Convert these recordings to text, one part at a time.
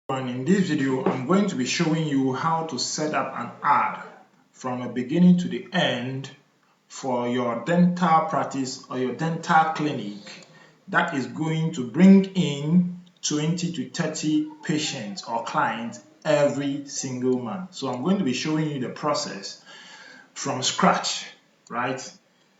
And in this video, I'm going to be showing you how to set up an ad from the beginning to the end for your dental practice or your dental clinic that is going to bring in 20 to 30 patients or clients every single month. So I'm going to be showing you the process from scratch, right?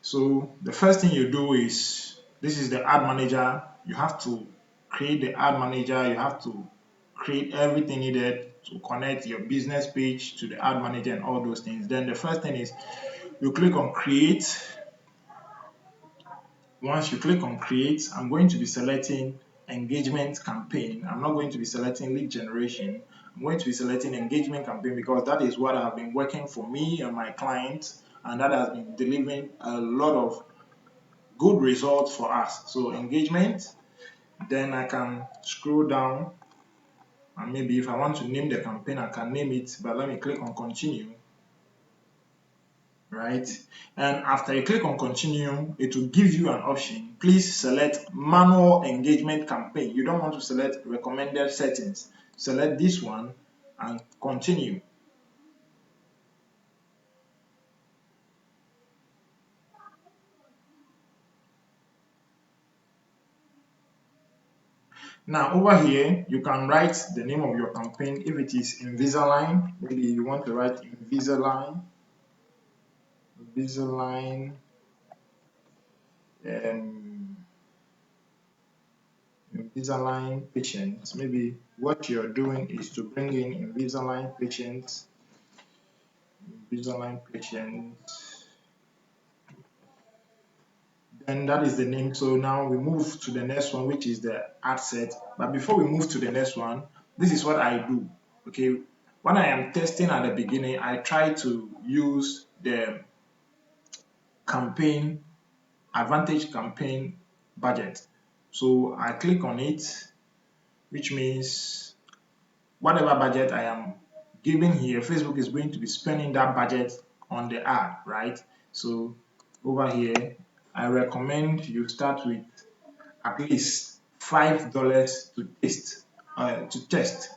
So the first thing you do is, this is the ad manager. You have to create the ad manager. You have to create everything needed to connect your business page to the ad manager and all those things. Then the first thing is you click on create. Once you click on create, I'm going to be selecting engagement campaign. I'm not going to be selecting lead generation. I'm going to be selecting engagement campaign because that is what has been working for me and my clients, and that has been delivering a lot of good results for us. So engagement, then I can scroll down, and maybe if I want to name the campaign, I can name it, but let me click on continue. Right? And after you click on continue, it will give you an option. Please select manual engagement campaign. You don't want to select recommended settings. Select this one and continue. Now over here, you can write the name of your campaign. If it is Invisalign, maybe you want to write Invisalign, Invisalign, um, Invisalign patients. Maybe what you're doing is to bring in Invisalign patients, Invisalign patients. Then that is the name. So now we move to the next one, which is the ad set. But before we move to the next one, this is what I do. Okay, when I am testing at the beginning, I try to use the campaign advantage campaign budget. So I click on it, which means whatever budget I am giving here, Facebook is going to be spending that budget on the ad, right? So over here, I recommend you start with at least $5 to test,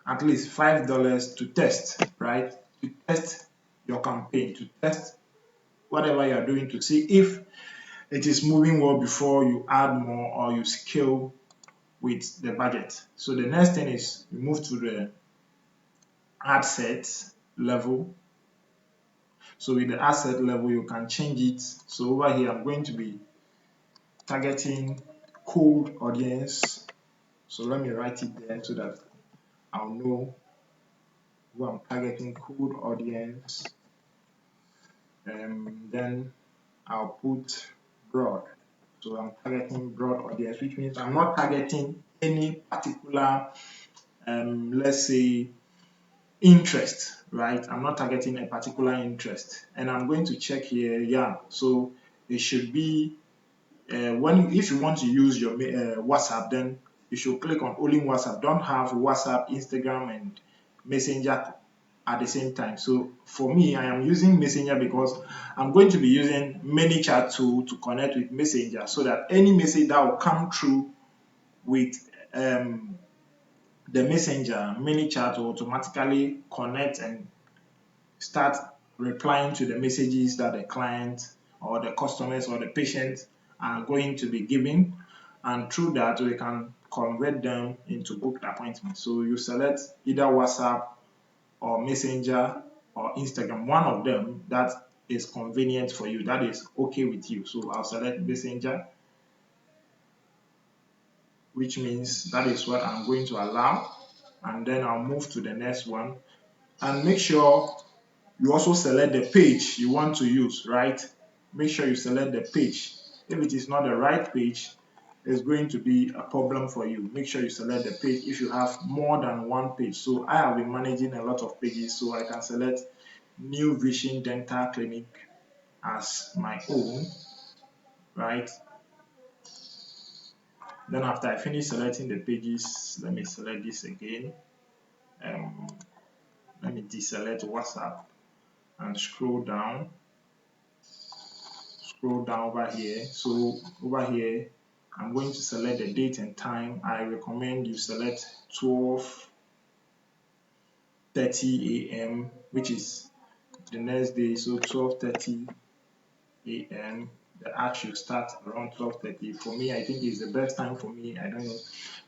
at least $5 to test, right? To test your campaign, to test whatever you are doing to see if it is moving well before you add more or you scale with the budget. So the next thing is you move to the ad set level. So with the ad set level, you can change it. So over here, I'm going to be targeting cold audience. So let me write it there so that I'll know who I'm targeting, cold audience. Then I'll put broad. So I'm targeting broad audience, which means I'm not targeting any particular, let's say, interest, right? I'm not targeting a particular interest. And I'm going to check here, yeah. So it should be, if you want to use your WhatsApp, then you should click on only WhatsApp. Don't have WhatsApp, Instagram, and Messenger at the same time. So for me, I am using Messenger because I'm going to be using ManyChat tool to connect with Messenger so that any message that will come through with the Messenger, ManyChat will automatically connect and start replying to the messages that the client or the customers or the patients are going to be giving, and through that we can convert them into booked appointments. So you select either WhatsApp or Messenger or Instagram, one of them that is convenient for you, that is okay with you. So I'll select Messenger, which means that is what I'm going to allow, and then I'll move to the next one. And make sure you also select the page you want to use, right? Make sure you select the page. If it is not the right page, it's going to be a problem for you. Make sure you select the page if you have more than one page. So I have been managing a lot of pages, so I can select New Vision Dental Clinic as my own, right? Then after I finish selecting the pages, let me select this again. Um, Let me deselect WhatsApp and scroll down over here. So over here, I'm going to select the date and time. I recommend you select 12:30 a.m., which is the next day. So 12:30 a.m. The ad should start around 12:30. For me, I think it's the best time for me. I don't know,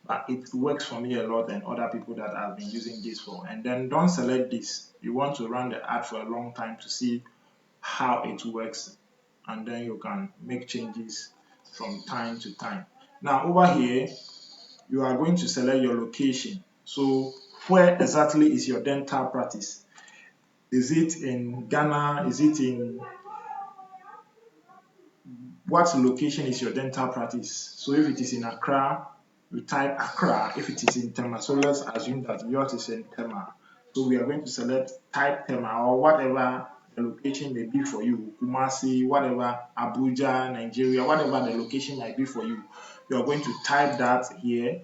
but it works for me a lot and other people that I've been using this for. And then don't select this. You want to run the ad for a long time to see how it works, and then you can make changes from time to time. Now over here, you are going to select your location. So where exactly is your dental practice? Is it in Ghana? Is it in what location is your dental practice? So if it is in Accra, you type Accra. If it is in Tema, so let's assume that yours is in Tema. So we are going to select type Tema or whatever the location may be for you, Kumasi, whatever, Abuja, Nigeria, whatever the location might be for you. You are going to type that here,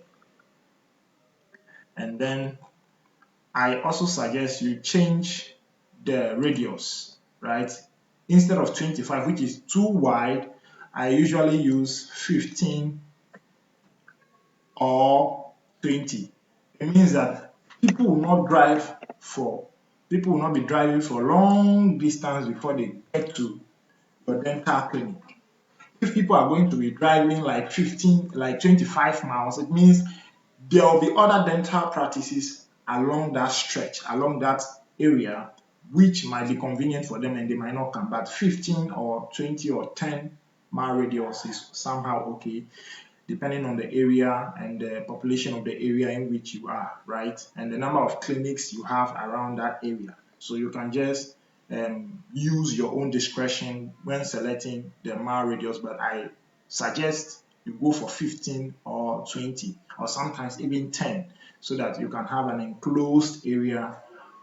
and then I also suggest you change the radius, right? Instead of 25, which is too wide, I usually use 15 or 20. It means that people will not drive for people will not be driving for long distance before they get to your dental clinic. If people are going to be driving like 15, like 25 miles, it means there will be other dental practices along that stretch, along that area, which might be convenient for them and they might not come. But 15 or 20 or 10-mile radius is somehow okay, depending on the area and the population of the area in which you are, right? And the number of clinics you have around that area. So you can just use your own discretion when selecting the mile radius, but I suggest you go for 15 or 20 or sometimes even 10 so that you can have an enclosed area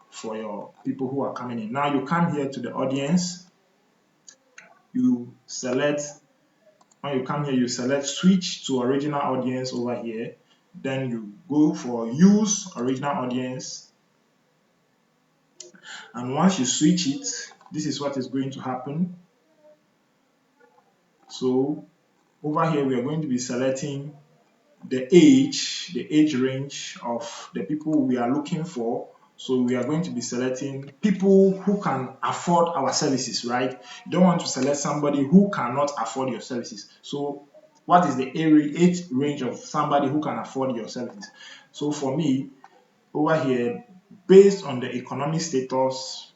for your people who are coming in. Now you come here to the audience, you select when you come here, you select switch to original audience over here. Then you go for use original audience. And once you switch it, this is what is going to happen. So over here, we are going to be selecting the age range of the people we are looking for. So we are going to be selecting people who can afford our services, right? You don't want to select somebody who cannot afford your services. So what is the age range of somebody who can afford your services? So for me, over here, based on the economic status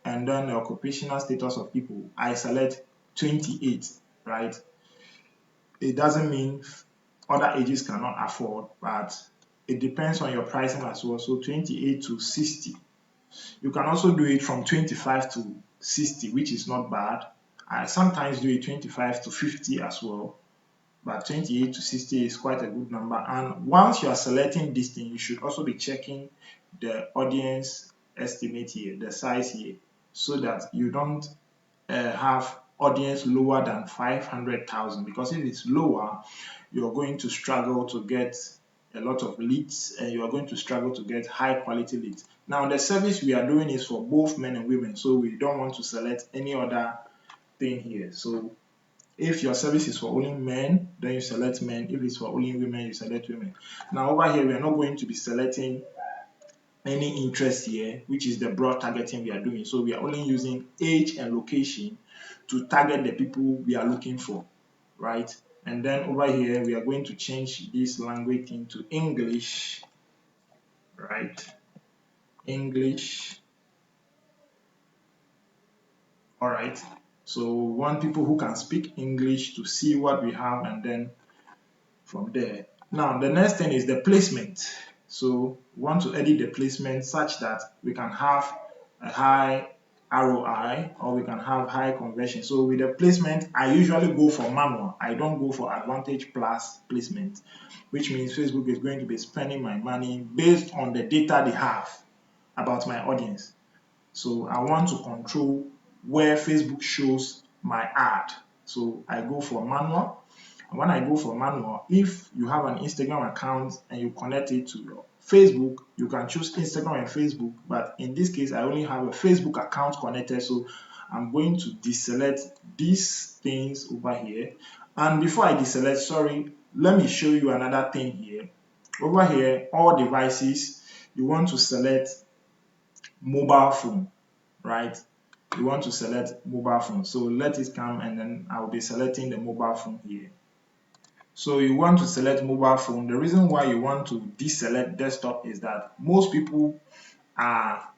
and then the occupational status of people, I select 28, right? It doesn't mean other ages cannot afford, but it depends on your pricing as well. So 28 to 60. You can also do it from 25 to 60, which is not bad. I sometimes do it 25 to 50 as well, but 28 to 60 is quite a good number. And once you are selecting this thing, you should also be checking the audience estimate here, the size here, so that you don't have audience lower than 500,000, because if it's lower, you're going to struggle to get a lot of leads and you are going to struggle to get high quality leads. Now the service we are doing is for both men and women, so we don't want to select any other thing here. So if your service is for only men, then you select men. If it's for only women, you select women. Now over here, we are not going to be selecting any interest here, which is the broad targeting we are doing. So we are only using age and location to target the people we are looking for, right? And then over here, we are going to change this language into English, right? English, all right. So we want people who can speak English to see what we have, and then from there. Now, the next thing is the placement. So we want to edit the placement such that we can have a high ROI or we can have high conversion. So with the placement, I usually go for manual. I don't go for Advantage Plus placement, which means Facebook is going to be spending my money based on the data they have about my audience. So I want to control where Facebook shows my ad. So I go for manual. And when I go for manual, if you have an Instagram account and you connect it to your Facebook, you can choose Instagram and Facebook. But in this case, I only have a Facebook account connected. So I'm going to deselect these things over here. And before I deselect, sorry, let me show you another thing here. Over here, all devices, you want to select mobile phone, right? You want to select mobile phone. So let it come, and then I'll be selecting the mobile phone here. So you want to select mobile phone. The reason why you want to deselect desktop is that most people are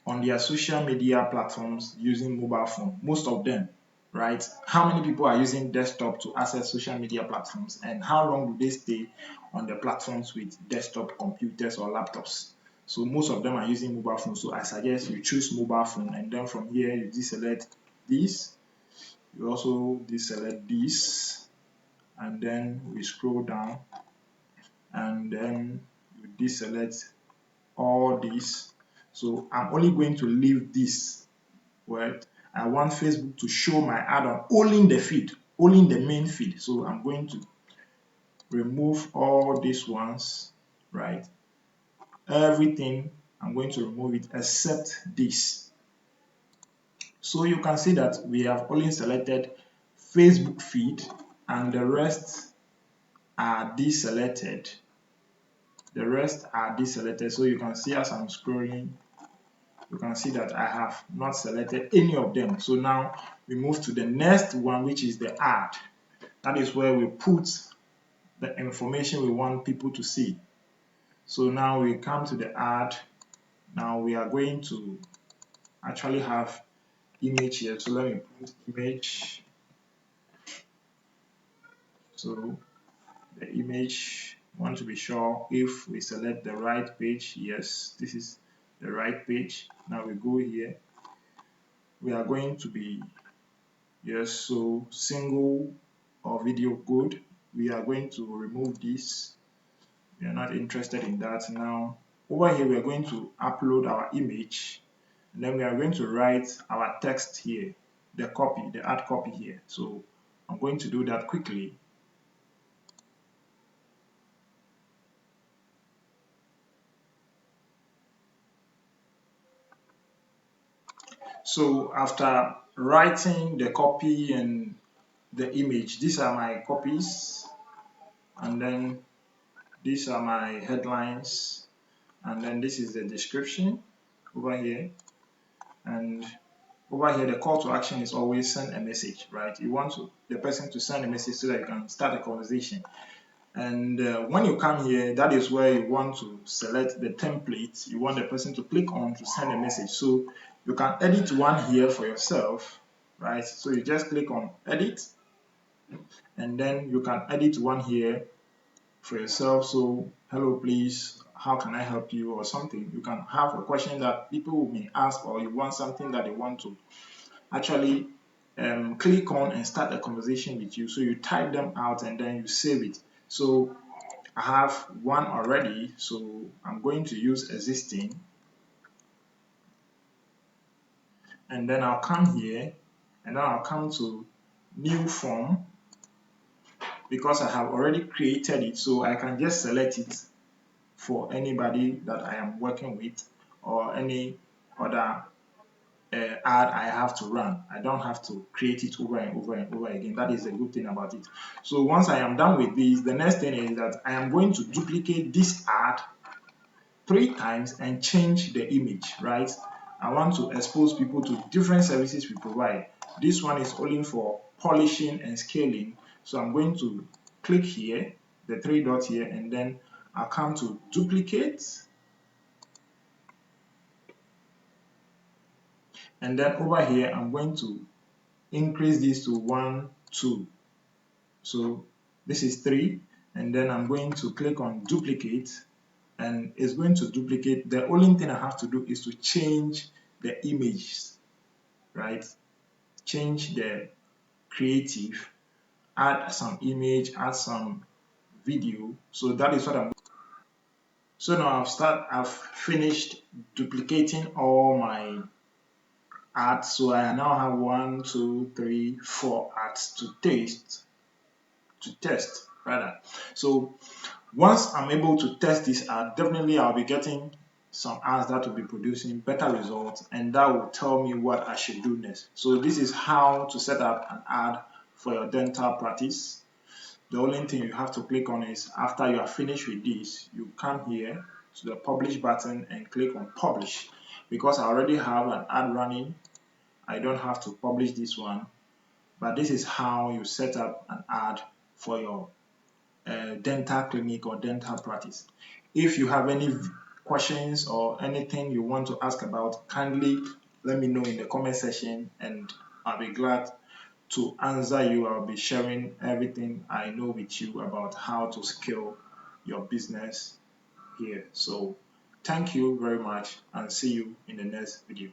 on their social media platforms using mobile phone, most of them, right? How many people are using desktop to access social media platforms, and how long do they stay on the platforms with desktop computers or laptops? So most of them are using mobile phone. So I suggest you choose mobile phone, and then from here you deselect this. You also deselect this, and then we scroll down, and then you deselect all this. So I'm only going to leave this, right? I want Facebook to show my ad on only in the feed, only in the main feed. So I'm going to remove all these ones, right? Everything, I'm going to remove it except this. So you can see that we have only selected Facebook feed, and the rest are deselected. The rest are deselected. So you can see as I'm scrolling, you can see that I have not selected any of them. So now we move to the next one, which is the ad. That is where we put the information we want people to see. So now we come to the ad. Now we are going to actually have image here. So let me put image. So the image, want to be sure if we select the right page. Yes, this is the right page. Now we go here. We are going to be, yes, so single or video code. We are going to remove this. We are not interested in that. Now over here we are going to upload our image, and then we are going to write our text here, the copy, the ad copy here. So I'm going to do that quickly. So after writing the copy and the image, these are my copies, and then these are my headlines, and then this is the description over here. And over here, the call to action is always send a message, right? You want the person to send a message so that you can start a conversation. And when you come here, that is where you want to select the template you want the person to click on to send a message. So you can edit one here for yourself, right? So you just click on edit, and then you can edit one here for yourself. So hello, please, how can I help you, or something. You can have a question that people may ask, or you want something that they want to actually click on and start a conversation with you. So you type them out and then you save it. So I have one already, so I'm going to use existing, and then I'll come here, and then I'll come to new form, because I have already created it, so I can just select it for anybody that I am working with, or any other ad I have to run. I don't have to create it over and over and over again. That is a good thing about it. So once I am done with this, the next thing is that I am going to duplicate this ad 3 times and change the image, right? I want to expose people to different services we provide. This one is only for polishing and scaling. So I'm going to click here, the 3 dots here, and then I'll come to duplicate. And then over here, I'm going to increase this to 1, 2. So this is 3. And then I'm going to click on duplicate, and it's going to duplicate. The only thing I have to do is to change the image, right? Change the creative, add some image, add some video. So that is what I'm. So now I've finished duplicating all my ads. So I now have 1, 2, 3, 4 ads to test rather. So once I'm able to test this ad, definitely I'll be getting some ads that will be producing better results, and that will tell me what I should do next. So this is how to set up an ad for your dental practice. The only thing you have to click on is after you are finished with this, you come here to the publish button and click on publish. Because I already have an ad running, I don't have to publish this one, but this is how you set up an ad for your dental clinic or dental practice. If you have any questions or anything you want to ask about, kindly let me know in the comment section and I'll be glad to answer you. I'll be sharing everything I know with you about how to scale your business here. So thank you very much and see you in the next video.